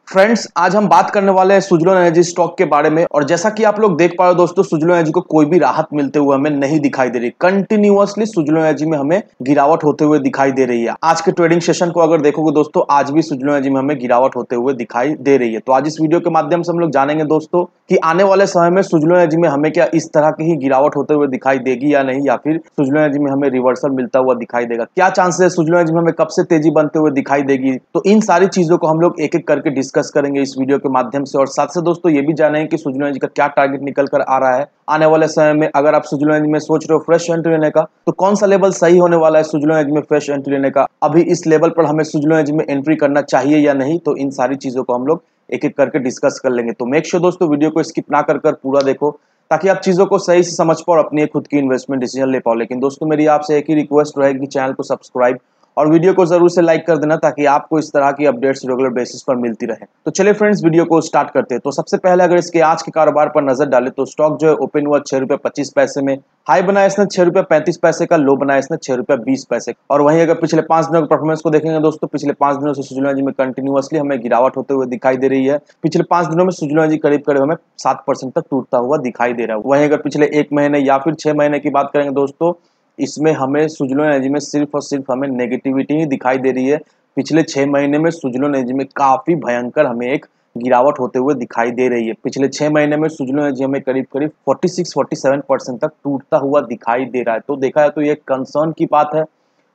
Friends, आज हम बात करने वाले हैं सुजलोन एनर्जी स्टॉक के बारे में। और जैसा कि आप लोग देख पा रहे हो दोस्तों, सुजलोन एनर्जी को कोई भी राहत मिलते हुए हमें नहीं दिखाई दे रही। कंटिन्यूअसली सुजलोन एनर्जी में हमें गिरावट होते हुए दिखाई दे रही है। आज के ट्रेडिंग सेशन को अगर देखोगे दोस्तों, आज भी सुजलोन एनर्जी में हमें गिरावट होते हुए दिखाई दे रही है। तो आज इस वीडियो के माध्यम से हम लोग जानेंगे दोस्तों कि आने वाले समय में सुजलोन एनर्जी में हमें क्या इस तरह की ही गिरावट होते हुए दिखाई देगी या नहीं, या फिर सुजलोन एनर्जी में हमें रिवर्सल मिलता हुआ दिखाई देगा। क्या चांसेस है सुजलोन एनर्जी में हमें कब से तेजी बनते हुए दिखाई देगी। तो इन सारी चीजों को हम लोग एक एक करके डिस्कस करेंगे इस वीडियो के माध्यम से। और साथ से दोस्तों ये भी जानेंगे कि सुजलोन एनर्जी का क्या टारगेट निकल कर आ रहा है आने वाले समय में। अगर आप सुजलोन एनर्जी में सोच रहे हो फ्रेश एंट्री लेने का, तो कौन सा लेवल सही होने वाला है सुजलोन एनर्जी में फ्रेश एंट्री लेने का, अभी इस लेवल पर हमें सुजलोन एनर्जी में एंट्री करना चाहिए या नहीं। तो इन सारी चीजों को हम लोग एक एक करके डिस्कस कर लेंगे। तो मेक श्योर दोस्तों वीडियो को स्किप ना कर पूरा देखो, ताकि आप चीजों को सही से समझ पाओ और अपनी खुद की इन्वेस्टमेंट डिसीजन ले पाओ। लेकिन दोस्तों मेरी आपसे एक ही रिक्वेस्ट रहेगी, चैनल को सब्सक्राइब और वीडियो को जरूर से लाइक कर देना, ताकि आपको इस तरह की अपडेट्स रेगुलर बेसिस पर मिलती रहे। तो चलिए फ्रेंड्स, वीडियो को स्टार्ट करते हैं। तो सबसे पहले अगर इसके आज के कारोबार पर नजर डालें तो स्टॉक जो है ओपन हुआ ₹6.25 में, हाई बनाया इसने ₹6.35 का, लो बनाया इसने ₹6.20। और वहीं अगर पिछले 5 दिनों के परफॉर्मेंस को देखेंगे दोस्तों, पिछले 5 दिनों से सुजलोन एनर्जी में कंटिन्यूअसली हमें गिरावट होते हुए दिखाई दे रही है। पिछले 5 दिनों में सुजलोन एनर्जी करीब करीब हमें 7% तक टूटता हुआ दिखाई दे रहा है। वहीं अगर पिछले 1 महीने या फिर 6 महीने की बात करेंगे दोस्तों, इसमें हमें सुजलोन एनर्जी में सिर्फ और सिर्फ हमें नेगेटिविटी ही दिखाई ददे रही है। पिछले 6 महीने में सुजलोन एनर्जी में काफी भयंकर हमें एक गिरावट होते हुए दिखाई दे रही है। पिछले 6 महीने में सुजलोन एनर्जी हमें करीब करीब 46-47% तक टूटता हुआ दिखाई दे रहा है। तो देखा है तो ये कंसर्न की बात है।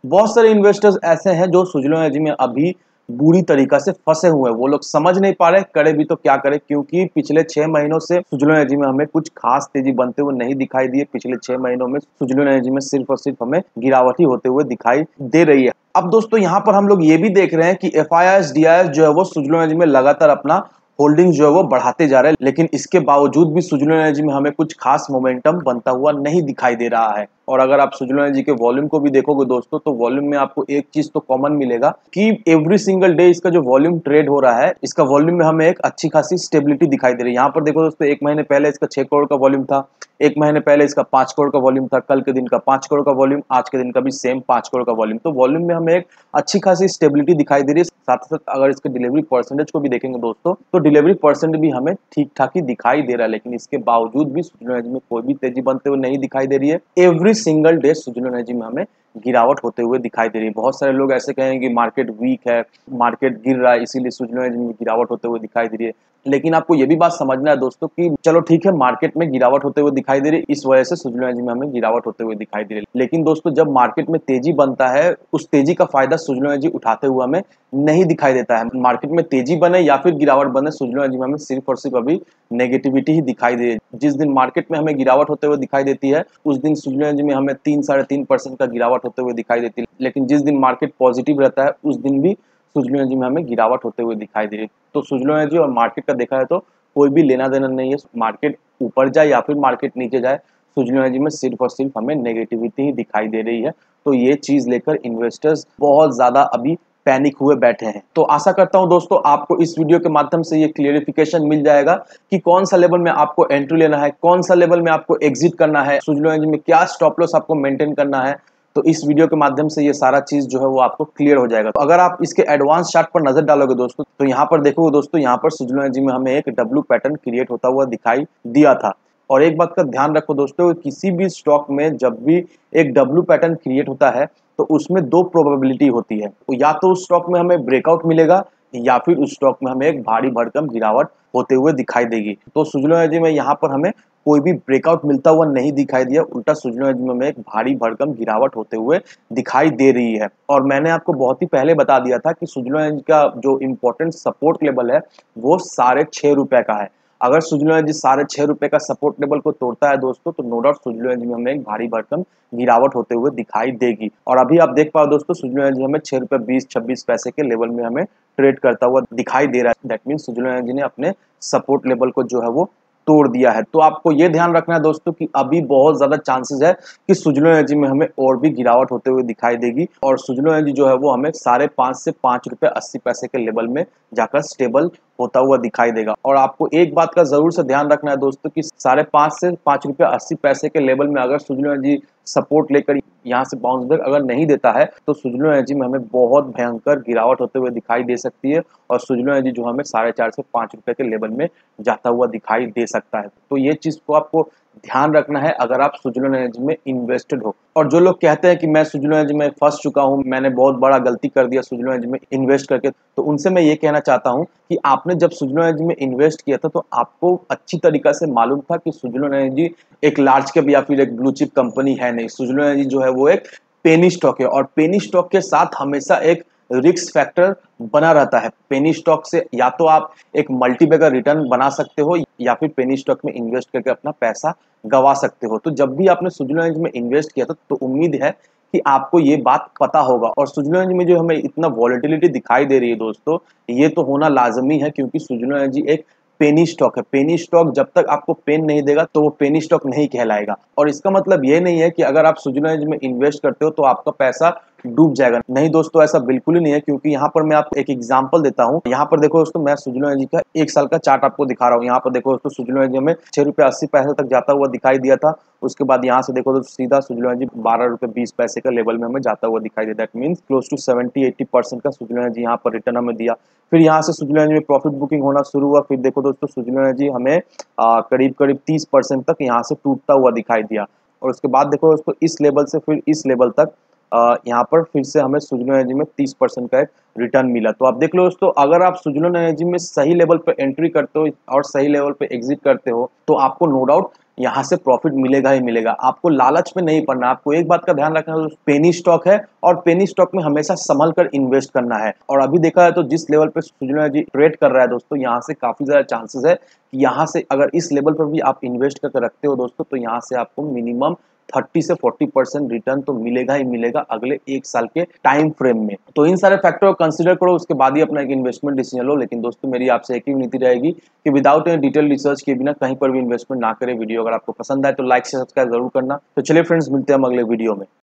बहुत सारे इन्वेस्टर्स ऐसे हैं जो सुजलोन एनर्जी में अभी बुरी तरीका से फंसे हुए हैं। वो लोग समझ नहीं पा रहे करे भी तो क्या करे, क्योंकि पिछले 6 महीनों से सुजलोन एनर्जी में हमें कुछ खास तेजी बनते हुए नहीं दिखाई दी है। पिछले 6 महीनों में सुजलोन एनर्जी में सिर्फ और सिर्फ हमें गिरावट ही होते हुए दिखाई दे रही है। अब दोस्तों यहाँ पर हम लोग ये भी देख रहे हैं कि FIIs DIs जो है वो सुजलोन एनर्जी में लगातार अपना होल्डिंग जो है वो बढ़ाते जा रहे हैं। लेकिन इसके बावजूद भी सुजलोन एनर्जी में हमें कुछ खास मोमेंटम बनता हुआ नहीं दिखाई दे रहा है। और अगर आप सुजलोन एनर्जी के वॉल्यूम को भी देखोगे दोस्तों, तो वॉल्यूम में आपको एक चीज तो कॉमन मिलेगा कि एवरी सिंगल डे इसका जो वॉल्यूम ट्रेड हो रहा है, इसका वॉल्यूम में हमें एक अच्छी खासी स्टेबिलिटी दिखाई दे रही है। यहाँ पर देखो दोस्तों, 1 महीने पहले इसका 6 करोड़ का वॉल्यूम था, 1 महीने पहले इसका 5 करोड़ का वॉल्यूम था, कल के दिन का 5 करोड़ का वॉल्यूम, आज के दिन का भी सेम 5 करोड़ का वॉल्यूम। तो वॉल्यूम में हमें एक अच्छी खासी स्टेबिलिटी दिखाई दे रही है। साथ साथ अगर इसके डिलीवरी परसेंटेज को भी देखेंगे दोस्तों, तो डिलीवरी परसेंट भी हमें ठीक ठाक ही दिखाई दे रहा है। लेकिन इसके बावजूद भी सुजलोन एनर्जी में कोई भी तेजी बनते हुए नहीं दिखाई दे रही है। Every single day Suzlon energy में हमें गिरावट होते हुए दिखाई दे रही है। बहुत सारे लोग ऐसे कहेंगे कि मार्केट वीक है, मार्केट गिर रहा है, इसीलिए सुजलोन एनर्जी में गिरावट होते हुए दिखाई दे रही है। लेकिन आपको ये भी बात समझना है दोस्तों कि चलो ठीक है, मार्केट में गिरावट होते हुए दिखाई दे रही है, इस वजह से सुजलोन एनर्जी में हमें गिरावट होते हुए दिखाई दे रही है। लेकिन दोस्तों जब मार्केट में तेजी बनता है, उस तेजी का फायदा सुजलोन एनर्जी उठाते हुए हमें नहीं दिखाई देता है। मार्केट में तेजी बने या फिर गिरावट बने, सुजलोन एनर्जी में हमें सिर्फ और सिर्फ अभी नेगेटिविटी ही दिखाई दे रही है। जिस दिन मार्केट में हमें गिरावट होते हुए दिखाई देती है, उस दिन सुजलोन एनर्जी में हमें 3-3.5% का गिरावट होते हुए दिखाई देती है। लेकिन जिस दिन मार्केट पॉजिटिव रहता है, उस दिन भी सुजलोन एनर्जी में हमें गिरावट होते हुए दिखाई दे रही है। तो सुजलोन एनर्जी और मार्केट का देखा है तो कोई भी लेना देना नहीं है। मार्केट ऊपर जाए या फिर मार्केट नीचे जाए, सुजलोन एनर्जी में सिर्फ और सिर्फ हमें नेगेटिविटी ही दिखाई दे रही है। तो ये चीज लेकर इन्वेस्टर्स बहुत ज्यादा अभी पैनिक हुए बैठे हैं। तो आशा करता हूं दोस्तों आपको इस वीडियो के माध्यम से ये क्लियरिफिकेशन मिल जाएगा कि कौन सा लेवल में आपको एंट्री लेना है, कौन सा लेवल में आपको एग्जिट करना है, सुजलोन एनर्जी में क्या स्टॉप लॉस आपको मेंटेन करना है। तो इस वीडियो के माध्यम से ये सारा चीज जो है वो आपको क्लियर हो जाएगा। तो अगर आप इसके एडवांस चार्ट पर नजर डालोगे दोस्तों, तो यहाँ पर देखोगे दोस्तों, यहाँ पर सुजलोन एनर्जी में हमें एक डब्ल्यू पैटर्न क्रिएट होता हुआ दिखाई दिया था। और एक बात का ध्यान रखो दोस्तों, किसी भी स्टॉक में जब भी एक डब्ल्यू पैटर्न क्रिएट होता है, तो उसमें 2 प्रोबेबिलिटी होती है। तो या तो उस स्टॉक में हमें ब्रेकआउट मिलेगा, या फिर उस स्टॉक में हमें एक भारी भरकम गिरावट होते हुए दिखाई देगी। तो सुजलोन एनर्जी में यहाँ पर हमें कोई भी ब्रेकआउट मिलता हुआ नहीं दिखाई दिया, उल्टा सुजलोन एनर्जी में हमें एक भारी भरकम गिरावट होते हुए दिखाई दे रही है। और मैंने आपको बहुत ही पहले बता दिया था कि सुजलोन एनर्जी का जो इंपॉर्टेंट सपोर्ट लेवल है वो ₹6.5 का है। अगर सुजलोन एनर्जी ₹6.5 का सपोर्ट लेवल को तोड़ता है दोस्तों, तो नो डाउट सुजलोन एनर्जी में हमें एक भारी भरकम गिरावट होते हुए दिखाई देगी। और अभी आप देख पाओ दोस्तों, सुजलोन एनर्जी हमें ₹6.20-26 के लेवल में हमें ट्रेड करता हुआ दिखाई दे रहा है। दैट मीन सुजलोन एनर्जी ने अपने सपोर्ट लेवल को जो है वो तोड़ दिया है। तो आपको ये ध्यान रखना है दोस्तों कि अभी बहुत ज्यादा चांसेस है कि सुजलोन एनर्जी में हमें और भी गिरावट होते हुए दिखाई देगी। और सुजलोन एनर्जी जो है वो हमें ₹5.5 से ₹5.80 के लेवल में जाकर स्टेबल होता हुआ दिखाई देगा। और आपको एक बात का जरूर से ध्यान रखना है दोस्तों कि ₹5.5 से ₹5.80 के लेवल में अगर सुजलोन एनर्जी सपोर्ट लेकर यहाँ से बाउंस बैक अगर नहीं देता है तो सुजलोन एनर्जी में हमें बहुत भयंकर गिरावट होते हुए दिखाई दे सकती है और सुजलोन एनर्जी जो हमें 4.5 से 5 रुपए के लेवल में जाता हुआ दिखाई दे सकता है। तो ये चीज को आपको ध्यान रखना है अगर आप सुजलोन एनर्जी में इन्वेस्टेड हो। और जो लोग कहते हैं कि मैं सुजलोन एनर्जी में फंस चुका हूँ, मैंने बहुत बड़ा गलती कर दिया सुजलोन एनर्जी में इन्वेस्ट करके, तो उनसे मैं ये कहना चाहता हूँ कि आपने जब सुजलोन एनर्जी में इन्वेस्ट किया था तो आपको अच्छी तरीका से मालूम था कि सुजलोन एनर्जी एक लार्ज कैप या फिर एक ब्लू चिप कंपनी है नहीं। सुजलोन एनर्जी जो है वो एक पेनी स्टॉक है और पेनी स्टॉक के साथ हमेशा एक रिस्क फैक्टर बना रहता है। पेनी स्टॉक से या तो आप एक मल्टीबैगर रिटर्न बना सकते हो या फिर पेनी स्टॉक में इन्वेस्ट करके अपना पैसा गवा सकते हो। तो जब भी आपने सुजलोन एनर्जी में इन्वेस्ट किया था तो उम्मीद है कि आपको ये बात पता होगा। और सुजलोन एनर्जी में जो हमें इतना वॉलेटिलिटी दिखाई दे रही है दोस्तों, ये तो होना लाजमी है क्योंकि सुजलोन एनर्जी एक पेनी स्टॉक है। पेनी स्टॉक जब तक आपको पेन नहीं देगा तो वो पेनी स्टॉक नहीं कहलाएगा। और इसका मतलब ये नहीं है कि अगर आप सुजलोन एनर्जी में इन्वेस्ट करते हो तो आपका पैसा डूब जाएगा। नहीं दोस्तों, ऐसा बिल्कुल ही नहीं है क्योंकि यहाँ पर मैं आपको एक एग्जांपल देता हूँ। यहाँ पर देखो दोस्तों, मैं सुजलोन एनर्जी का 1 साल का चार्ट आपको दिखा रहा हूँ। यहाँ पर देखो दोस्तों, सुजलोन एनर्जी में 6 रुपये 80 पैसे तक जाता हुआ दिखाई दिया था। उसके बाद यहाँ से देखो तो सीधा सुजलोन एनर्जी 12 रुपये 20 पैसे का लेवल में हमें जाता हुआ दिखाई दिया। दैट मीन्स क्लोज टू 70-80% का सुजलोन एनर्जी यहाँ पर रिटर्न हमें दिया। फिर यहाँ से सुजलोन एनर्जी में प्रॉफिट बुकिंग होना शुरू हुआ। फिर देखो दोस्तों, सुजलोन एनर्जी हमें करीब 30% तक यहाँ से टूटता हुआ दिखाई दिया। और उसके बाद देखो दोस्तों, इस लेवल से फिर इस लेवल तक यहाँ पर फिर से हमें सुजलोन एनर्जी में 30% का एक रिटर्न मिला। तो आप देख लो दोस्तों, अगर आप सुजलोन एनर्जी में सही लेवल पे एंट्री करते हो और सही लेवल पे एग्जिट करते हो तो आपको नो डाउट यहाँ से प्रॉफिट मिलेगा ही मिलेगा। आपको लालच में नहीं पड़ना। आपको एक बात का ध्यान रखना है, पेनी स्टॉक है और पेनी स्टॉक में हमेशा संभल कर इन्वेस्ट करना है। और अभी देखा है तो जिस लेवल पे सुजलोन एनर्जी ट्रेड कर रहा है दोस्तों, यहाँ से काफी ज्यादा चांसेस है कि यहाँ से अगर इस लेवल पर भी आप इन्वेस्ट करके रखते हो दोस्तों तो यहाँ से आपको मिनिमम 30 से 40% रिटर्न तो मिलेगा ही मिलेगा अगले 1 साल के टाइम फ्रेम में। तो इन सारे फैक्टर को कंसीडर करो, उसके बाद ही अपना एक इन्वेस्टमेंट डिसीजन लो। लेकिन दोस्तों, मेरी आपसे एक ही नीति रहेगी कि विदाउट एनी डिटेल रिसर्च के बिना कहीं पर भी इन्वेस्टमेंट ना करें। वीडियो अगर आपको पसंद आए तो लाइक से सब्सक्राइब जरूर करना। तो चलिए फ्रेंड्स, मिलते हैं हम अगले वीडियो में।